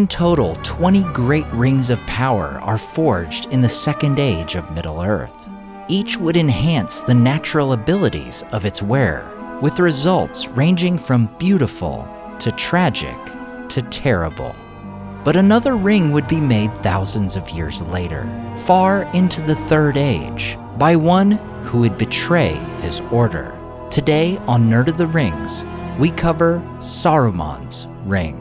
total, 20 great rings of power are forged in the Second Age of Middle-earth. Each would enhance the natural abilities of its wearer, with results ranging from beautiful to tragic to terrible. But another ring would be made thousands of years later, far into the Third Age, by one who would betray his order. Today on Nerd of the Rings, we cover Saruman's ring.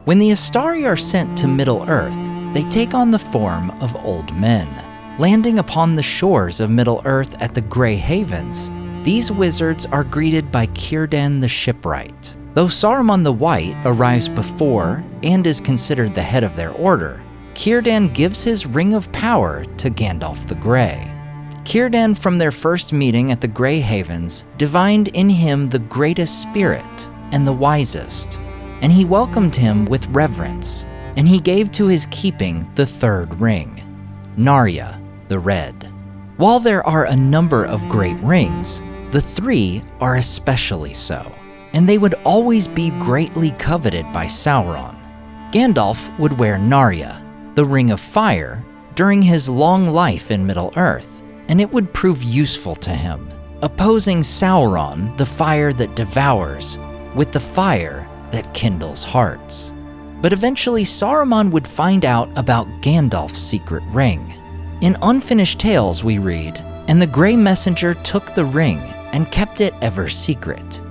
When the Istari are sent to Middle-earth, they take on the form of old men. Landing upon the shores of Middle-earth at the Grey Havens, these wizards are greeted by Cirdan the Shipwright. Though Saruman the White arrives before and is considered the head of their order, Cirdan gives his ring of power to Gandalf the Grey. Cirdan, from their first meeting at the Grey Havens, divined in him the greatest spirit and the wisest, and he welcomed him with reverence, and he gave to his keeping the third ring, Narya the Red. While there are a number of great rings, the three are especially so, and they would always be greatly coveted by Sauron. Gandalf would wear Narya, the Ring of Fire, during his long life in Middle-earth, and it would prove useful to him, opposing Sauron, the fire that devours, with the fire that kindles hearts. But eventually Saruman would find out about Gandalf's secret ring. In Unfinished Tales we read, "And the Grey Messenger took the ring and kept it ever secret.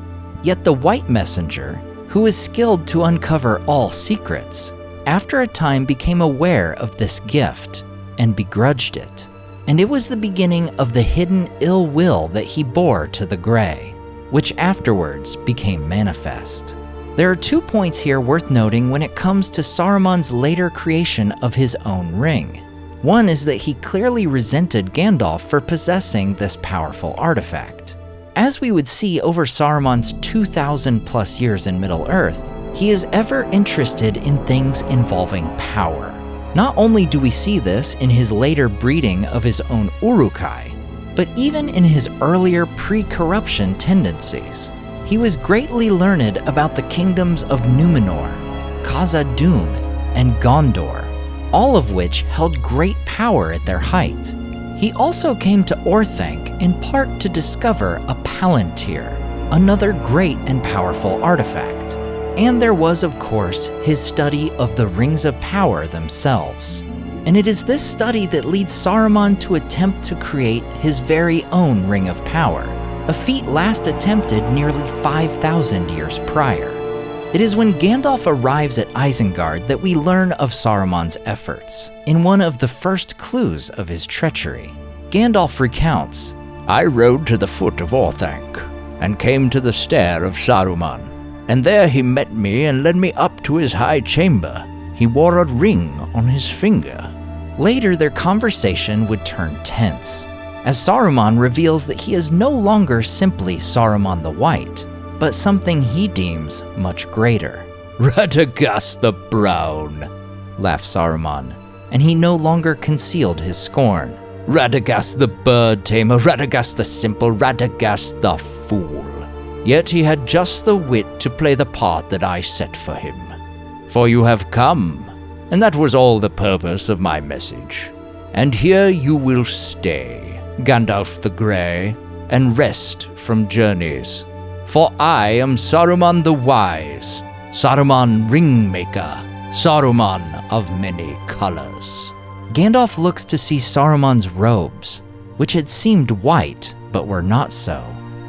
Yet the White Messenger, who is skilled to uncover all secrets, after a time became aware of this gift and begrudged it. And it was the beginning of the hidden ill will that he bore to the Grey, which afterwards became manifest." There are 2 points here worth noting when it comes to Saruman's later creation of his own ring. One is that he clearly resented Gandalf for possessing this powerful artifact. As we would see over Saruman's 2,000 plus years in Middle-earth, he is ever interested in things involving power. Not only do we see this in his later breeding of his own Uruk-hai, but even in his earlier pre-corruption tendencies. He was greatly learned about the kingdoms of Numenor, Khazad-dûm, and Gondor, all of which held great power at their height. He also came to Orthanc in part to discover a Palantir, another great and powerful artifact. And there was, of course, his study of the Rings of Power themselves. And it is this study that leads Saruman to attempt to create his very own Ring of Power, a feat last attempted nearly 5,000 years prior. It is when Gandalf arrives at Isengard that we learn of Saruman's efforts, in one of the first clues of his treachery. Gandalf recounts, "I rode to the foot of Orthanc, and came to the stair of Saruman, and there he met me and led me up to his high chamber. He wore a ring on his finger." Later, their conversation would turn tense, as Saruman reveals that he is no longer simply Saruman the White, but something he deems much greater. "Radagast the Brown," laughed Saruman, and he no longer concealed his scorn. "Radagast the bird tamer, Radagast the simple, Radagast the fool. Yet he had just the wit to play the part that I set for him. For you have come, and that was all the purpose of my message. And here you will stay, Gandalf the Grey, and rest from journeys. For I am Saruman the Wise, Saruman Ringmaker, Saruman of many colors." Gandalf looks to see Saruman's robes, which had seemed white but were not so.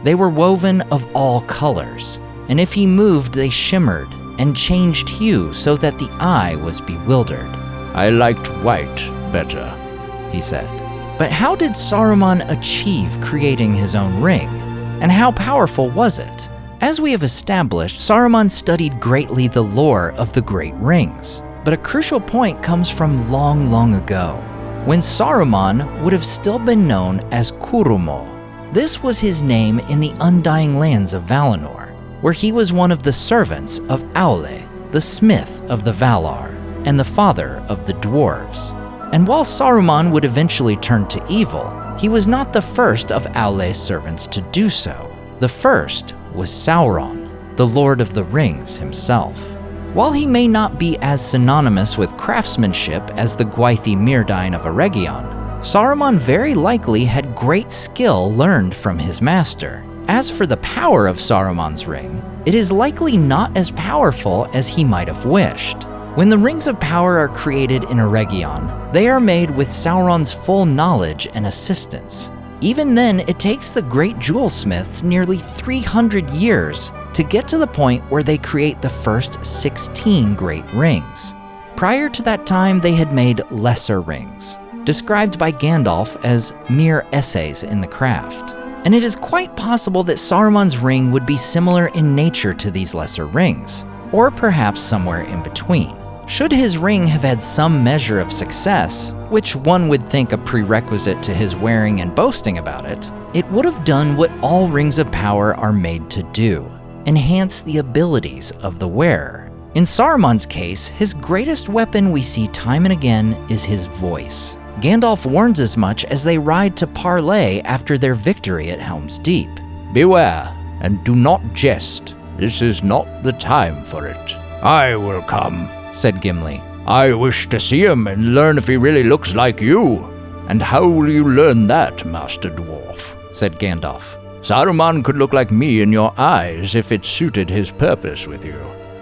They were woven of all colors, and if he moved they shimmered and changed hue so that the eye was bewildered. "I liked white better," he said. But how did Saruman achieve creating his own ring? And how powerful was it? As we have established, Saruman studied greatly the lore of the Great Rings, but a crucial point comes from long, long ago, when Saruman would have still been known as Curumo. This was his name in the Undying Lands of Valinor, where he was one of the servants of Aule, the smith of the Valar, and the father of the dwarves. And while Saruman would eventually turn to evil, he was not the first of Aule's servants to do so. The first was Sauron, the Lord of the Rings himself. While he may not be as synonymous with craftsmanship as the Gwaithí Myrdain of Eregion, Saruman very likely had great skill learned from his master. As for the power of Saruman's ring, it is likely not as powerful as he might have wished. When the rings of power are created in Eregion, they are made with Sauron's full knowledge and assistance. Even then, it takes the great jewelsmiths nearly 300 years to get to the point where they create the first 16 great rings. Prior to that time, they had made lesser rings, described by Gandalf as mere essays in the craft. And it is quite possible that Saruman's ring would be similar in nature to these lesser rings, or perhaps somewhere in between. Should his ring have had some measure of success, which one would think a prerequisite to his wearing and boasting about it, it would have done what all rings of power are made to do: enhance the abilities of the wearer. In Saruman's case, his greatest weapon we see time and again is his voice. Gandalf warns as much as they ride to parley after their victory at Helm's Deep. "Beware, and do not jest. This is not the time for it." "I will come," said Gimli. "I wish to see him and learn if he really looks like you." "And how will you learn that, Master Dwarf?" said Gandalf. "Saruman could look like me in your eyes if it suited his purpose with you.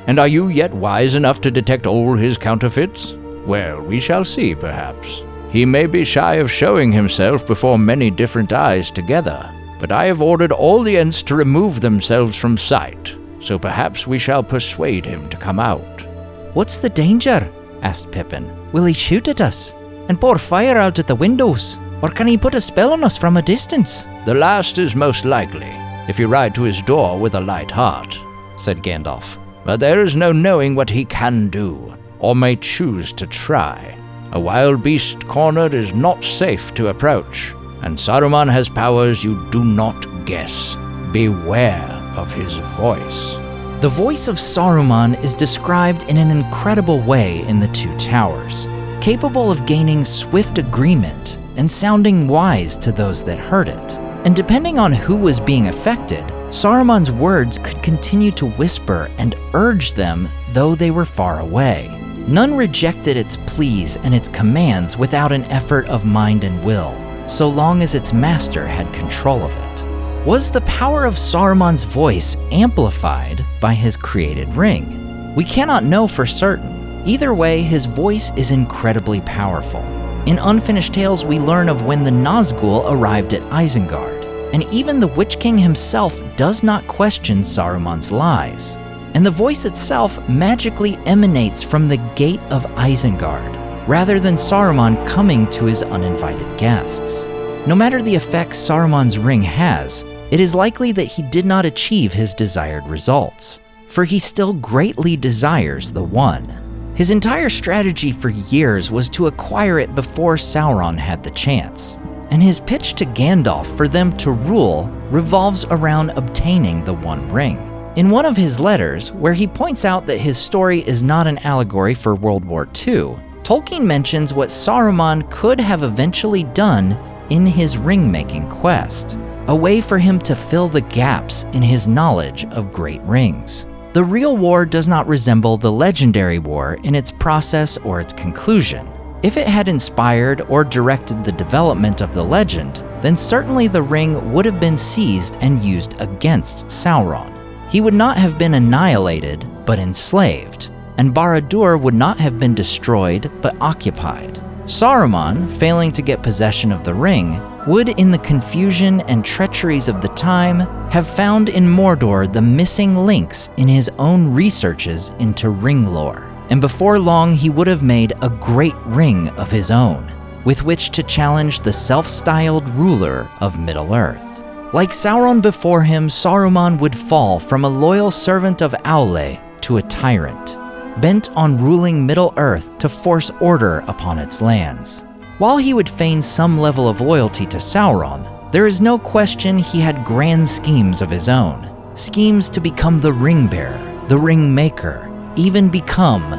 And are you yet wise enough to detect all his counterfeits? Well, we shall see, perhaps. He may be shy of showing himself before many different eyes together, but I have ordered all the Ents to remove themselves from sight, so perhaps we shall persuade him to come out." "What's the danger?" asked Pippin. "Will he shoot at us and pour fire out at the windows? Or can he put a spell on us from a distance?" "The last is most likely, if you ride to his door with a light heart," said Gandalf. "But there is no knowing what he can do, or may choose to try. A wild beast cornered is not safe to approach, and Saruman has powers you do not guess. Beware of his voice." The voice of Saruman is described in an incredible way in the Two Towers, capable of gaining swift agreement and sounding wise to those that heard it. And depending on who was being affected, Saruman's words could continue to whisper and urge them though they were far away. None rejected its pleas and its commands without an effort of mind and will, so long as its master had control of it. Was the power of Saruman's voice amplified by his created ring? We cannot know for certain. Either way, his voice is incredibly powerful. In Unfinished Tales, we learn of when the Nazgul arrived at Isengard, and even the Witch King himself does not question Saruman's lies. And the voice itself magically emanates from the gate of Isengard, rather than Saruman coming to his uninvited guests. No matter the effects Saruman's ring has, it is likely that he did not achieve his desired results, for he still greatly desires the One. His entire strategy for years was to acquire it before Sauron had the chance, and his pitch to Gandalf for them to rule revolves around obtaining the One Ring. In one of his letters, where he points out that his story is not an allegory for World War II, Tolkien mentions what Saruman could have eventually done in his ring-making quest, a way for him to fill the gaps in his knowledge of great rings. The real war does not resemble the legendary war in its process or its conclusion. If it had inspired or directed the development of the legend, then certainly the ring would have been seized and used against Sauron. He would not have been annihilated, but enslaved, and Barad-dûr would not have been destroyed, but occupied. Saruman, failing to get possession of the ring, would, in the confusion and treacheries of the time, have found in Mordor the missing links in his own researches into ring lore. And before long, he would have made a great ring of his own, with which to challenge the self-styled ruler of Middle-earth. Like Sauron before him, Saruman would fall from a loyal servant of Aule to a tyrant, bent on ruling Middle-earth to force order upon its lands. While he would feign some level of loyalty to Sauron, there is no question he had grand schemes of his own, schemes to become the ring-bearer, the ringmaker, even become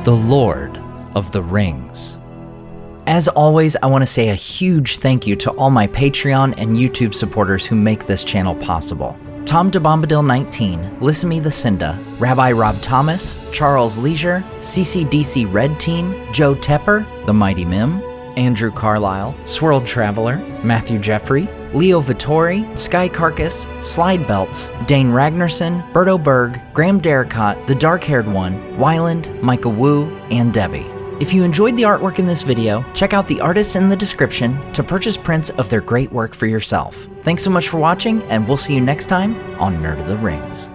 the Lord of the Rings. As always, I want to say a huge thank you to all my Patreon and YouTube supporters who make this channel possible. Tom DeBombadil 19, Lissamy the Cinda, Rabbi Rob Thomas, Charles Leisure, CCDC Red Team, Joe Tepper, The Mighty Mim, Andrew Carlisle, Swirled Traveler, Matthew Jeffrey, Leo Vittori, Sky Carcass, Slide Belts, Dane Ragnarsson, Berto Berg, Graham Derricott, The Dark-Haired One, Wyland, Micah Wu, and Debbie. If you enjoyed the artwork in this video, check out the artists in the description to purchase prints of their great work for yourself. Thanks so much for watching, and we'll see you next time on Nerd of the Rings.